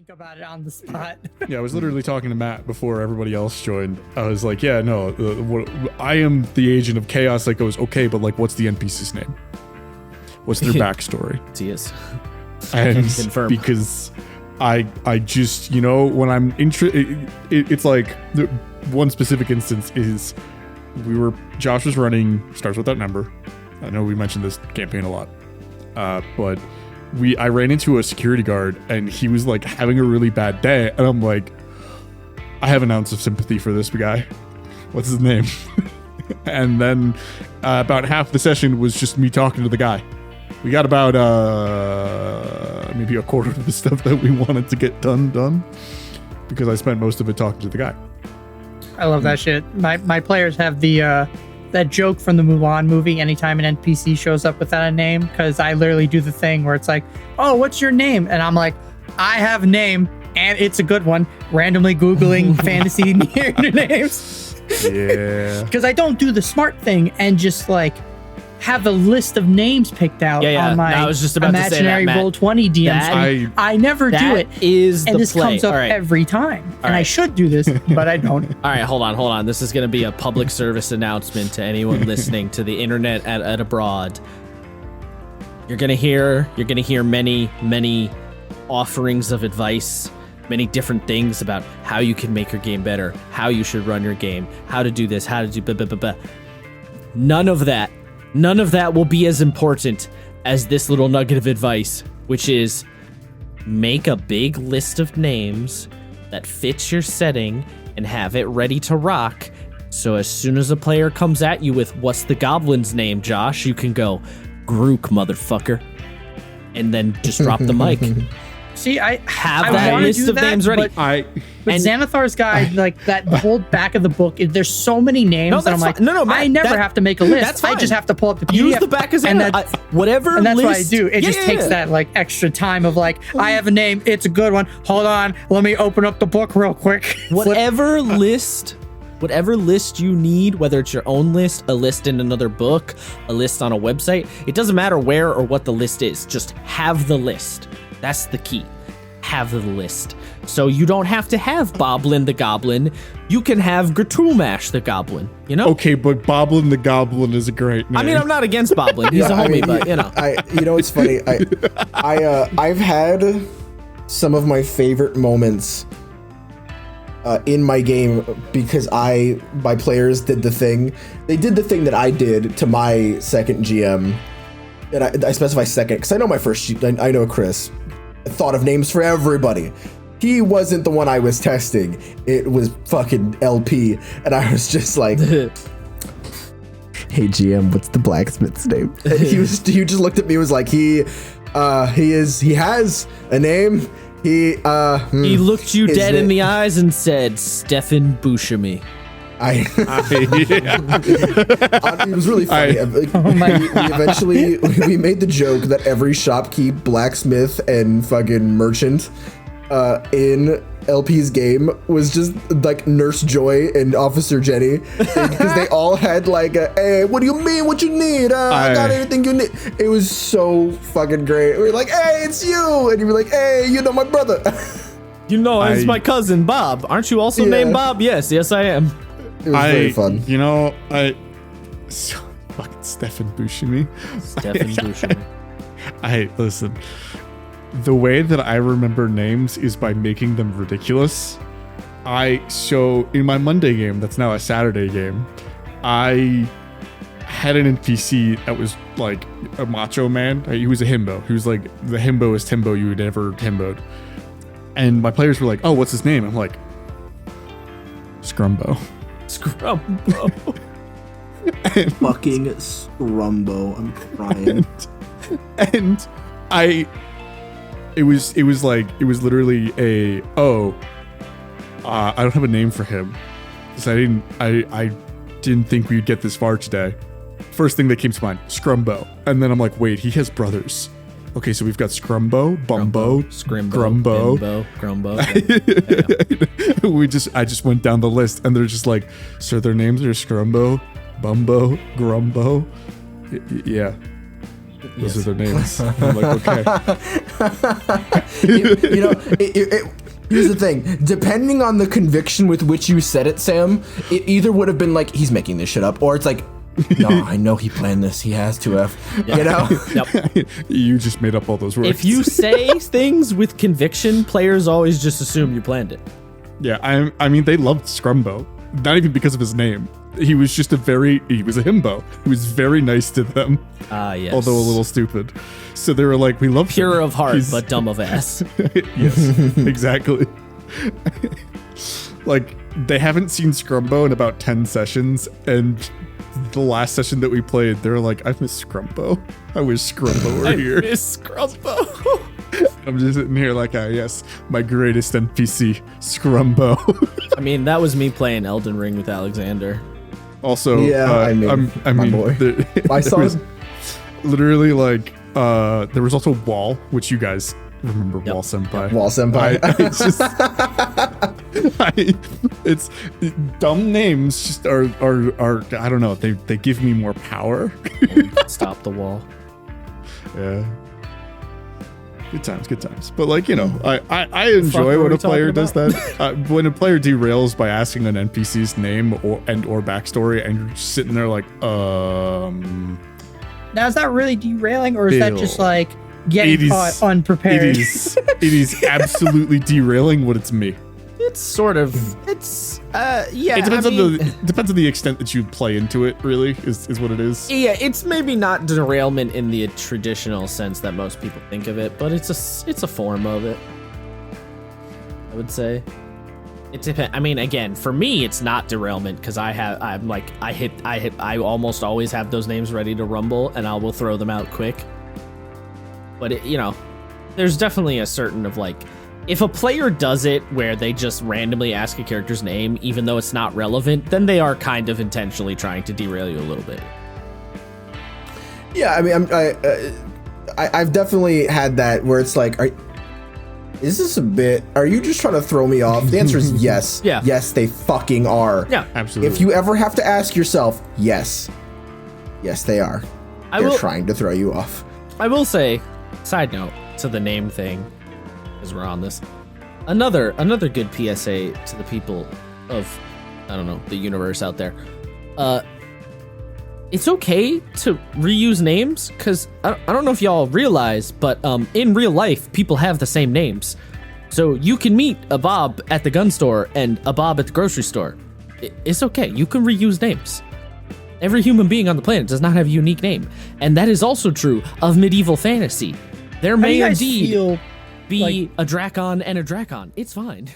think about it on the spot. Yeah, I was literally talking to Matt before everybody else joined. I was like, yeah, no, I am the agent of chaos that goes, okay, but like, what's the NPC's name? What's their backstory? Yes. And Confirm. because I just, when I'm it's like one specific instance is Josh was running Starts With That Number. I know we mentioned this campaign a lot, but I ran into a security guard and he was like having a really bad day, and I'm like, I have an ounce of sympathy for this guy. What's his name? And then about half the session was just me talking to the guy. We got about maybe a quarter of the stuff that we wanted to get done because I spent most of it talking to the guy. I love that shit. My players have the that joke from the Mulan movie anytime an NPC shows up without a name, because I literally do the thing where it's like, oh, what's your name? And I'm like, I have a name and it's a good one. Randomly Googling fantasy names. Yeah. Because I don't do the smart thing and just like have a list of names picked out on my I was just about imaginary to say that, Roll20 DMs. I never do it. Is and the this play. comes up every time. And I should do this, but I don't. All right, hold on. This is going to be a public service announcement to anyone listening to the internet at abroad. You're going to hear many offerings of advice, many different things about how you can make your game better, how you should run your game, how to do this, how to do blah, blah, blah, blah. None of that will be as important as this little nugget of advice, which is make a big list of names that fits your setting and have it ready to rock. So as soon as a player comes at you with, what's the goblin's name, Josh? You can go, Grook, motherfucker. And then just drop the mic. See, I have that list of names ready. But Xanathar's Guide, like that whole back of the book, there's so many names that I'm like, Matt, I never have to make a list. I just have to pull up the PDF. Use the back of Xanathar. Whatever and that's what I do. It just takes that like extra time of like, I have a name, it's a good one. Hold on, let me open up the book real quick. Whatever list you need, whether it's your own list, a list in another book, a list on a website, it doesn't matter where or what the list is. Just have the list. That's the key. Have the list. So you don't have to have Boblin the Goblin. You can have Gratulmash the Goblin, Okay, but Boblin the Goblin is a great name. I mean, I'm not against Boblin. He's a homie, but It's funny. I've had some of my favorite moments in my game because my players did the thing. They did the thing that I did to my second GM. And I specify second because I know my first. I know Chris thought of names for everybody. He wasn't the one I was testing. It was fucking LP, and I was just like, "Hey GM, what's the blacksmith's name?" And he just looked at me and was like, he has a name. He looked you dead in the eyes and said, Stefan Buscemi. It was really funny. We made the joke that every shopkeep, blacksmith, and fucking merchant in LP's game was just like Nurse Joy and Officer Jenny, because they all had like hey, what do you mean? What you need? I got anything you need. It was so fucking great. We were like, hey, it's you, and you were like, hey, my brother. It's my cousin Bob. Aren't you also named Bob? Yes, I am. It was very fun. Fucking Stefan Buscemi. Listen. The way that I remember names is by making them ridiculous. So in my Monday game, that's now a Saturday game, I had an NPC that was like a macho man. He was a himbo. He was like the himboest himbo you had ever himboed. And my players were like, oh, what's his name? I'm like, Scrumbo. Fucking Scrumbo. I'm crying. And it was literally I don't have a name for him, because I didn't think we'd get this far today. First thing that came to mind, Scrumbo. And then I'm like, wait, he has brothers. Okay, so we've got Scrumbo, Bumbo, Scrimbo, Grumbo. I just went down the list, and they're just like, so their names are Scrumbo, Bumbo, Grumbo. Yeah. Those are their names. I'm like, okay. Here's the thing. Depending on the conviction with which you said it, Sam, it either would have been like, he's making this shit up, or it's like, no, I know he planned this. He has to have. You know? Yep. You just made up all those words. If you say things with conviction, players always just assume you planned it. Yeah, I mean, they loved Scrumbo. Not even because of his name. He was just he was a himbo. He was very nice to them. Yes. Although a little stupid. So they were like, we love Pure him. of heart, He's- but dumb of ass. Yes, exactly. Like, they haven't seen Scrumbo in about 10 sessions, and the last session that we played, they were like, I miss Scrumbo. I wish Scrumbo were here. Miss Scrumbo. I'm just sitting here like, yes, my greatest NPC, Scrumbo. I mean, that was me playing Elden Ring with Alexander. Also, Yeah, I mean, my boy. I saw was it. literally like, there was also Wall, which you guys remember. Wall Senpai. Wall Senpai. It's dumb names. Just are I don't know. They give me more power. Stop the wall. Yeah. Good times. But like, I enjoy were when we a player talking does that. When a player derails by asking an NPC's name or backstory, and you're just sitting there like, Now, is that really derailing, or is that just Ew. like getting caught unprepared? It is absolutely derailing when it's me. It's sort of. It's. Yeah. It depends I mean, depends on the extent that you play into it. Really, is what it is. Yeah, it's maybe not derailment in the traditional sense that most people think of it, but it's a form of it. I would say. It depends. I mean, again, for me, it's not derailment because I almost always have those names ready to rumble, and I will throw them out quick. But there's definitely a certain of like, if a player does it where they just randomly ask a character's name, even though it's not relevant, then they are kind of intentionally trying to derail you a little bit. Yeah, I mean, I've definitely had that where it's like, is this a bit? Are you just trying to throw me off? The answer is yes. Yeah. Yes, they fucking are. Yeah, Absolutely. If you ever have to ask yourself, yes. Yes, they are. They're trying to throw you off. I will say, side note to the name thing, as we're on this, another good PSA to the people of, I don't know, the universe out there. It's okay to reuse names, because I don't know if y'all realize, but in real life, people have the same names. So you can meet a Bob at the gun store and a Bob at the grocery store. It's okay. You can reuse names. Every human being on the planet does not have a unique name. And that is also true of medieval fantasy. There How do may you guys indeed feel be like- a Drakon and a Drakon. It's fine.